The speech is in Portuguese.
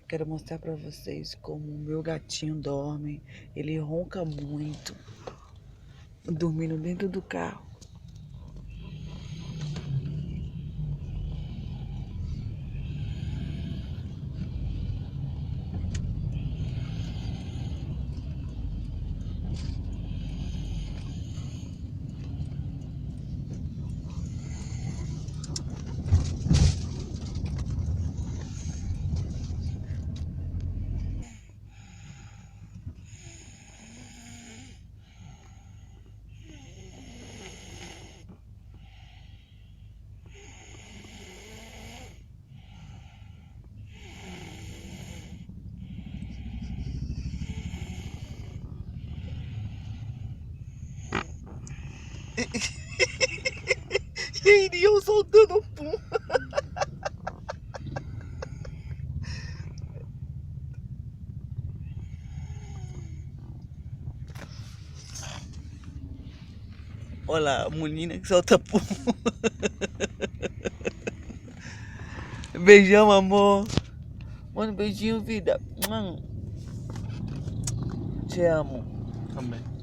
Quero mostrar pra vocês como o meu gatinho dorme. Ele ronca muito, dormindo dentro do carro. E iriam soltando pum. Olha lá, a menina que solta pum. Beijão, amor. Mano, beijinho, vida. Te amo. Também.